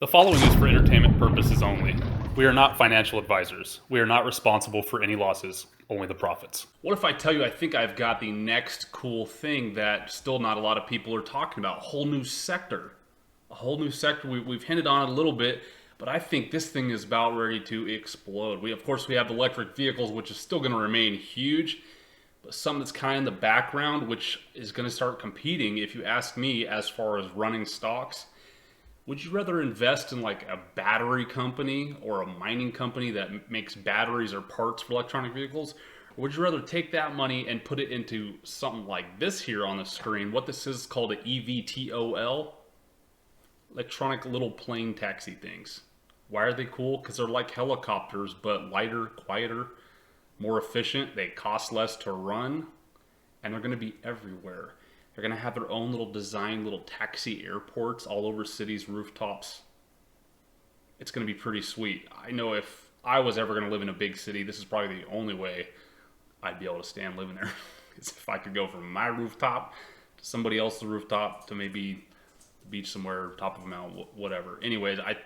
The following is for entertainment purposes only. We are not financial advisors. We are not responsible for any losses, only the profits. What if I tell you I think I've got the next cool thing that still not a lot of people are talking about? A whole new sector. A whole new sector. We've hinted on it a little bit, but I think this thing is about ready to explode. Of course, we have electric vehicles, which is still going to remain huge, but something that's kind of in the background, which is going to start competing, if you ask me, as far as running stocks. Would you rather invest in like a battery company or a mining company that makes batteries or parts for electronic vehicles? Or would you rather take that money and put it into something like this here on the screen? What this is called an EVTOL, electronic little plane taxi things. Why are they cool? Because they're like helicopters, but lighter, quieter, more efficient. They cost less to run, and they're going to be everywhere. They're going to have their own little design, little taxi airports all over cities' rooftops. It's going to be pretty sweet. I know if I was ever going to live in a big city, this is probably the only way I'd be able to stand living there. Is if I could go from my rooftop to somebody else's rooftop to maybe the beach somewhere, top of a mountain, whatever. Anyways, I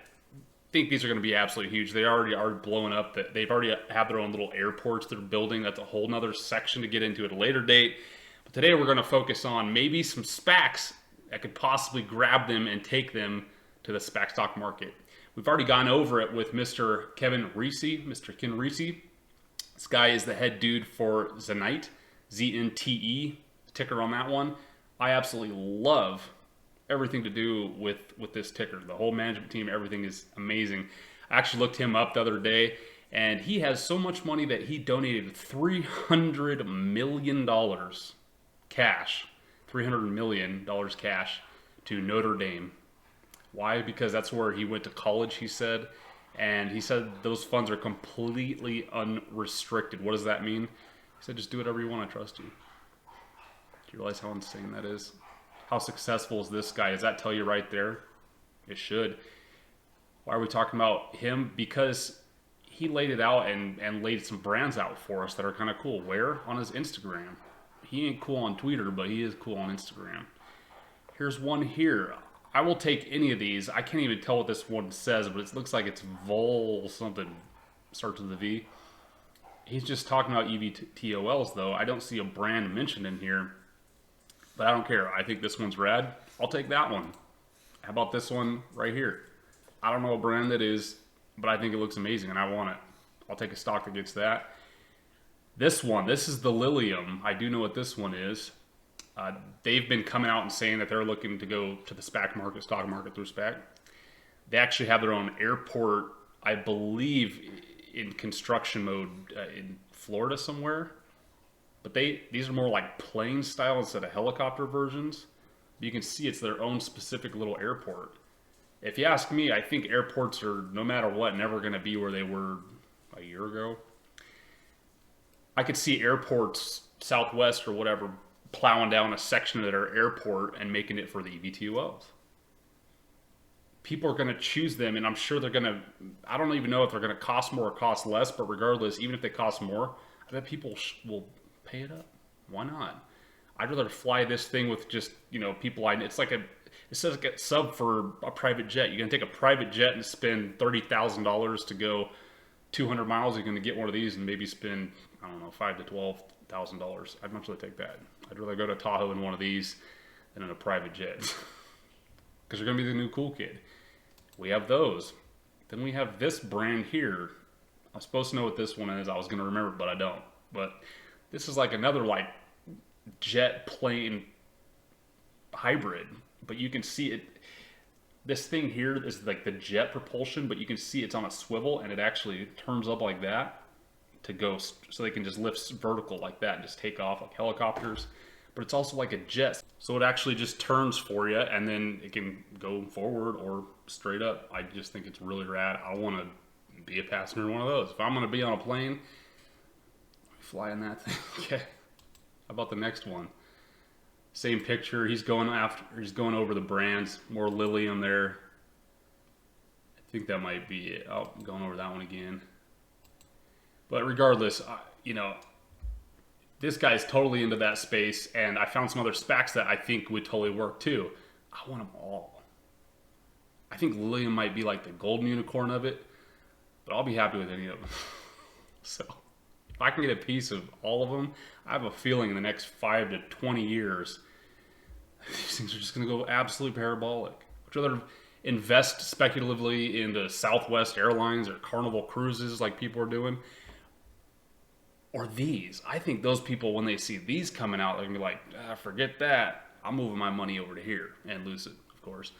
think these are going to be absolutely huge. They already are blowing up. They've already have their own little airports they're building. That's a whole nother section to get into at a later date. But today we're going to focus on maybe some SPACs that could possibly grab them and take them to the SPAC stock market. We've already gone over it with Mr. Ken Reese. This guy is the head dude for Zenite, ZNTE, ticker on that one. I absolutely love everything to do with this ticker. The whole management team, everything is amazing. I actually looked him up the other day, and he has so much money that he donated $300 million cash, $300 million cash to Notre Dame. Why? Because that's where he went to college, he said. And he said those funds are completely unrestricted. What does that mean? He said, just do whatever you want, I trust you. Do you realize how insane that is? How successful is this guy? Does that tell you right there? It should. Why are we talking about him? Because he laid it out and laid some brands out for us that are kind of cool. Where? On his Instagram. He ain't cool on Twitter, but he is cool on Instagram. Here's one here. I will take any of these. I can't even tell what this one says, but it looks like it's Vol something. Starts with a V. He's just talking about EVTOLs, though. I don't see a brand mentioned in here, but I don't care. I think this one's rad. I'll take that one. How about this one right here? I don't know what brand that is, but I think it looks amazing, and I want it. I'll take a stock that gets that. This one, this is the Lilium. I do know what this one is. They've been coming out and saying that they're looking to go to the SPAC market, stock market through SPAC. They actually have their own airport, I believe, in construction mode in Florida somewhere. But these are more like plane style instead of helicopter versions. You can see it's their own specific little airport. If you ask me, I think airports are, no matter what, never going to be where they were a year ago. I could see airports, Southwest or whatever, plowing down a section of their airport and making it for the EVTOLs. People are going to choose them, and I'm sure they're going to, I don't even know if they're going to cost more or cost less, but regardless, even if they cost more, I bet people will pay it up. Why not? I'd rather fly this thing with just, people it's like it says like a sub for a private jet. You're going to take a private jet and spend $30,000 to go 200 miles. You're going to get one of these and maybe spend, I don't know, $5,000 to $12,000. I'd much rather take that. I'd rather go to Tahoe in one of these than in a private jet. Because you're going to be the new cool kid. We have those. Then we have this brand here. I'm supposed to know what this one is. I was going to remember it, but I don't. But this is like another like jet plane hybrid. But you can see it. This thing here is like the jet propulsion, but you can see it's on a swivel and it actually turns up like that to go, so they can just lift vertical like that and just take off like helicopters. But it's also like a jet, so it actually just turns for you and then it can go forward or straight up. I just think it's really rad. I want to be a passenger in one of those. If I'm going to be on a plane, fly in that thing. Okay. How about the next one? Same picture. He's going over the brands. More Lilium there. I think that might be it. Oh, I'm going over that one again. But regardless, this guy's totally into that space, and I found some other SPACs that I think would totally work too. I want them all. I think Lilium might be like the golden unicorn of it, but I'll be happy with any of them. So if I can get a piece of all of them, I have a feeling in the next 5 to 20 years, these things are just going to go absolutely parabolic. Would you rather invest speculatively into Southwest Airlines or Carnival Cruises like people are doing? Or these? I think those people, when they see these coming out, they're going to be like, forget that. I'm moving my money over to here. And Lucid, of course.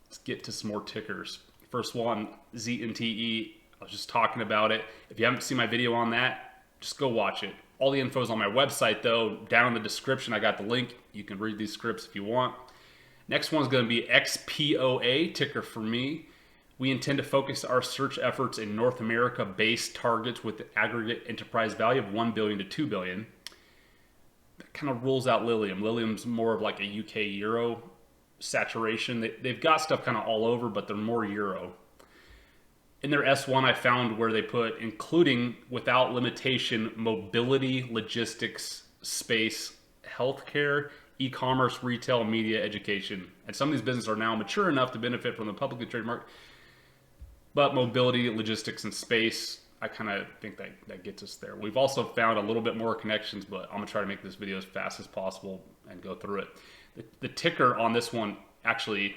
Let's get to some more tickers. First one, ZNTE. I was just talking about it. If you haven't seen my video on that, just go watch it. All the info is on my website, though. Down in the description, I got the link. You can read these scripts if you want. Next one's going to be XPOA, ticker for me. We intend to focus our search efforts in North America-based targets with aggregate enterprise value of $1 billion to $2 billion. That kind of rules out Lilium. Lilium's more of like a UK Euro saturation. They've got stuff kind of all over, but they're more Euro. In their S1, I found where they put, including without limitation, mobility, logistics, space, healthcare, e-commerce, retail, media, education. And some of these businesses are now mature enough to benefit from the publicly traded market. But mobility, logistics, and space, I kind of think that gets us there. We've also found a little bit more connections, but I'm going to try to make this video as fast as possible and go through it. The ticker on this one actually,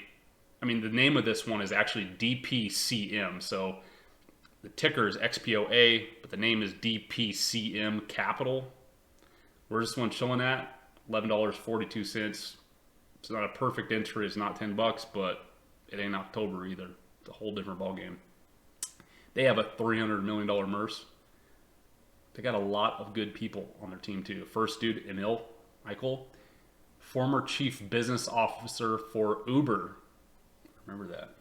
the name of this one is actually DPCM. So the ticker is XPOA, but the name is DPCM Capital. Where's this one showing at? $11.42. It's not a perfect entry. It's not $10, but it ain't October either. It's a whole different ballgame. They have a $300 million MERS. They got a lot of good people on their team too. First dude, Emil Michael, former chief business officer for Uber. Remember that.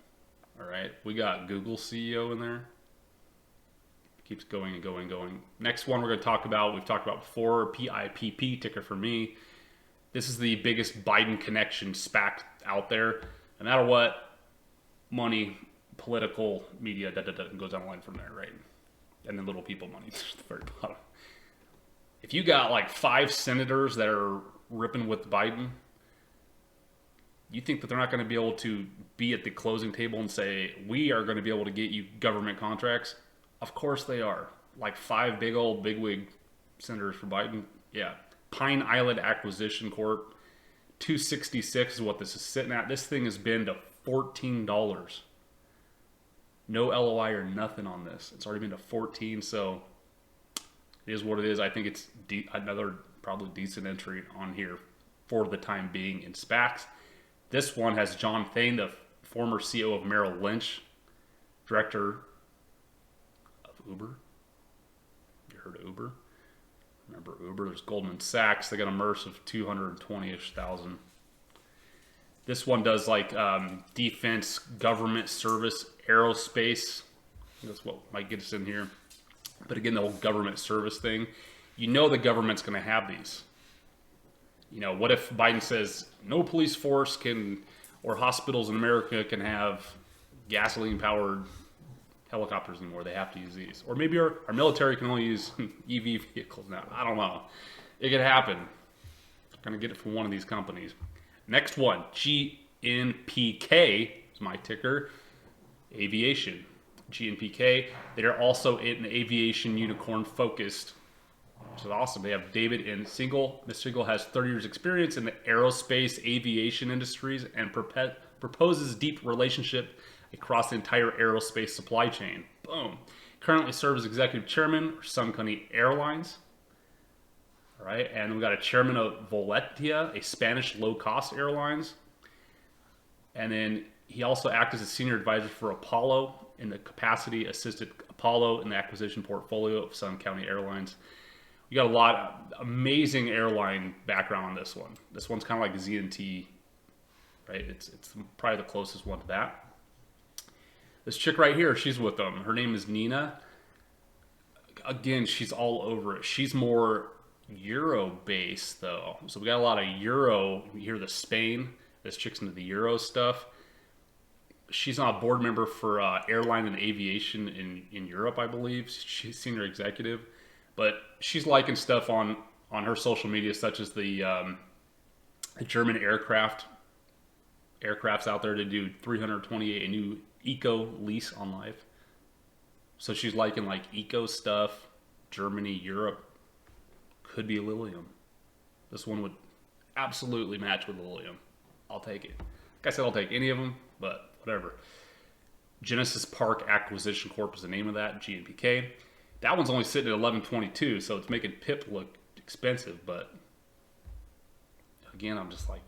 All right. We got Google CEO in there. Keeps going and going and going. Next one we're going to talk about, we've talked about before, PIPP, ticker for me. This is the biggest Biden connection SPAC out there. No matter what, money, political, media, goes down the line from there, right? And then little people money at the very bottom. If you got like 5 senators that are ripping with Biden, you think that they're not going to be able to be at the closing table and say, we are going to be able to get you government contracts? Of course they are. Like 5 big old bigwig senators for Biden. Yeah. Pine Island Acquisition Corp. $266 is what this is sitting at. This thing has been to $14. No LOI or nothing on this. It's already been to 14, so it is what it is. I think it's another probably decent entry on here for the time being in SPACs. This one has John Thain, the former CEO of Merrill Lynch, director of Uber. You heard of Uber? Remember Uber? There's Goldman Sachs. They got a MERS of 220-ish thousand. This one does like defense, government service, aerospace. That's what might get us in here. But again, the whole government service thing. You know the government's going to have these. You know, what if Biden says no police force can, or hospitals in America can have gasoline-powered helicopters anymore? They have to use these. Or maybe our military can only use EV vehicles now. I don't know. It could happen. I'm going to get it from one of these companies. Next one, GNPK is my ticker. Aviation. GNPK. They're also an aviation unicorn focused, which is awesome. They have David in Single. Ms. Single has 30 years experience in the aerospace aviation industries and proposes deep relationship across the entire aerospace supply chain. Boom. Currently serves as executive chairman for Sun Country Airlines. All right, and we got a chairman of Volotea, a Spanish low-cost airlines. And then he also acted as a senior advisor for Apollo in the capacity, assisted Apollo in the acquisition portfolio of Sun County Airlines. You got a lot of amazing airline background on this one. This one's kind of like ZNT, right? It's probably the closest one to that. This chick right here, she's with them. Her name is Nina. Again, she's all over it. She's more Euro-based, though. So we got a lot of Euro. You hear the Spain. This chick's into the Euro stuff. She's not a board member for airline and aviation in Europe, I believe. She's senior executive. But she's liking stuff on her social media, such as the German aircraft aircrafts out there to do 328, a new eco lease on life. So she's liking like eco stuff. Germany, Europe, could be Lilium. This one would absolutely match with Lilium. I'll take it. Like I said, I'll take any of them, but whatever. Genesis Park Acquisition Corp is the name of that, GNPK. That one's only sitting at 1122, so it's making PIP look expensive, but again, I'm just like,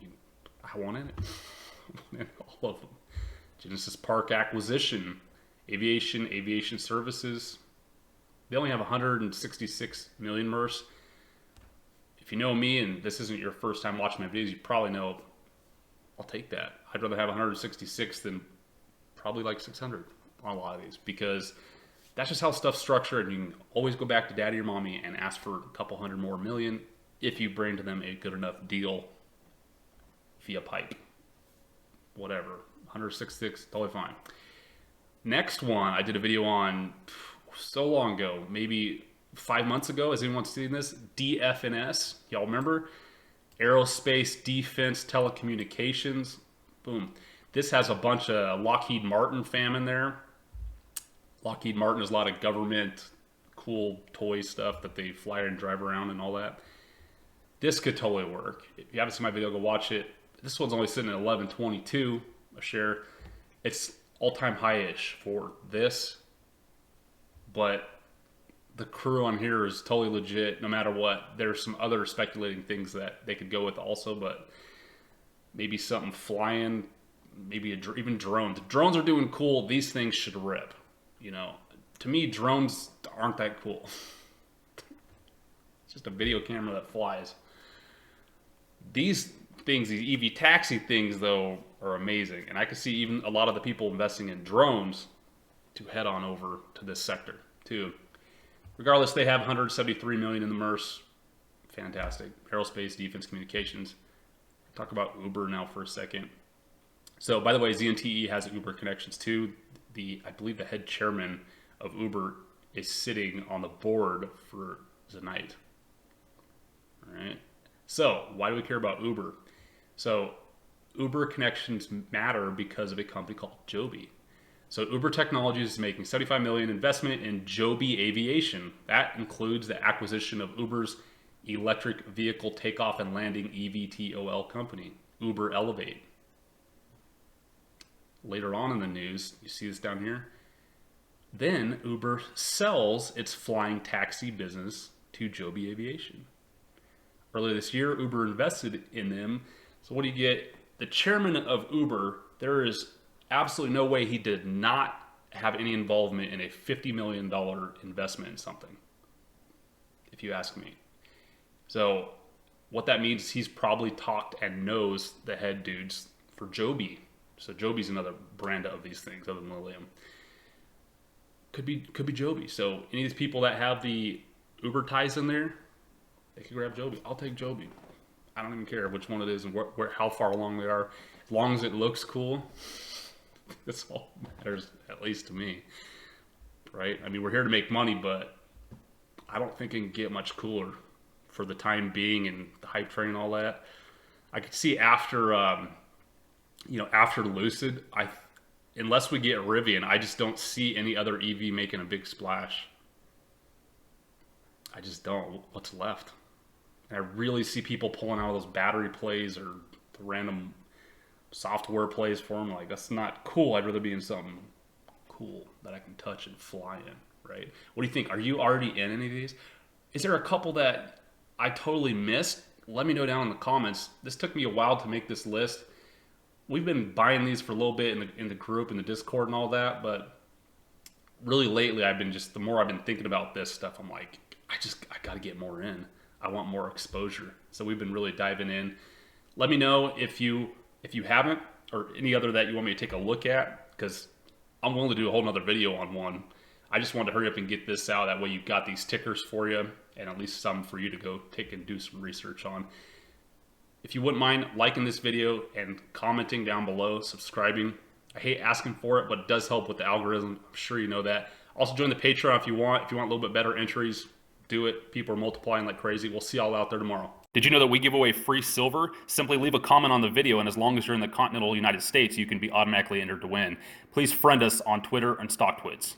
I want in it. I want in all of them. Genesis Park Acquisition, Aviation Services. They only have 166 million MERS. If you know me and this isn't your first time watching my videos, you probably know I'll take that. I'd rather have 166 than probably like 600 on a lot of these, because that's just how stuff's structured, and you can always go back to daddy or mommy and ask for a couple hundred more million if you bring to them a good enough deal via pipe. Whatever. 166, totally fine. Next one, I did a video on so long ago, maybe 5 months ago. Has anyone seen this? DFNS. Y'all remember? Aerospace, Defense, Telecommunications. Boom. This has a bunch of Lockheed Martin fam in there. Lockheed Martin is a lot of government cool toy stuff that they fly and drive around and all that. This could totally work. If you haven't seen my video, go watch it. This one's only sitting at 1122 a share. It's all-time high-ish for this, but the crew on here is totally legit no matter what. There's some other speculating things that they could go with also, but maybe something flying, maybe even drones. If drones are doing cool, these things should rip. You know, to me, drones aren't that cool. It's just a video camera that flies. These things, these EV taxi things, though, are amazing. And I can see even a lot of the people investing in drones to head on over to this sector, too. Regardless, they have 173 million in the MERS. Fantastic. Aerospace, defense, communications. Talk about Uber now for a second. So, by the way, ZNTE has Uber connections, too. I believe the head chairman of Uber is sitting on the board for Zonite. All right. So why do we care about Uber? So Uber connections matter because of a company called Joby. So Uber Technologies is making $75 million investment in Joby Aviation. That includes the acquisition of Uber's electric vehicle takeoff and landing EVTOL company, Uber Elevate. Later on in the news, you see this down here, then Uber sells its flying taxi business to Joby Aviation. Earlier this year, Uber invested in them. So what do you get? The chairman of Uber, there is absolutely no way he did not have any involvement in a $50 million investment in something, if you ask me. So what that means is he's probably talked and knows the head dudes for Joby. So Joby's another brand of these things other than Lilium. Could be Joby. So any of these people that have the Uber ties in there, they can grab Joby. I'll take Joby. I don't even care which one it is and how far along they are. As long as it looks cool, that's all that matters, at least to me. Right? I mean, we're here to make money, but I don't think it can get much cooler for the time being and the hype train and all that. I could see after after Lucid, unless we get Rivian, I just don't see any other EV making a big splash. I just don't. What's left? And I really see people pulling out of those battery plays or the random software plays for them. Like, that's not cool. I'd rather be in something cool that I can touch and fly in, right? What do you think? Are you already in any of these? Is there a couple that I totally missed? Let me know down in the comments. This took me a while to make this list. We've been buying these for a little bit in the group, in the Discord and all that, but really lately the more I've been thinking about this stuff, I'm like, I got to get more in. I want more exposure. So we've been really diving in. Let me know if you haven't, or any other that you want me to take a look at, because I'm willing to do a whole nother video on one. I just wanted to hurry up and get this out. That way you've got these tickers for you, and at least some for you to go take and do some research on. If you wouldn't mind liking this video and commenting down below, subscribing. I hate asking for it, but it does help with the algorithm. I'm sure you know that. Also join the Patreon if you want. If you want a little bit better entries, do it. People are multiplying like crazy. We'll see y'all out there tomorrow. Did you know that we give away free silver? Simply leave a comment on the video, and as long as you're in the continental United States, you can be automatically entered to win. Please friend us on Twitter and StockTwits.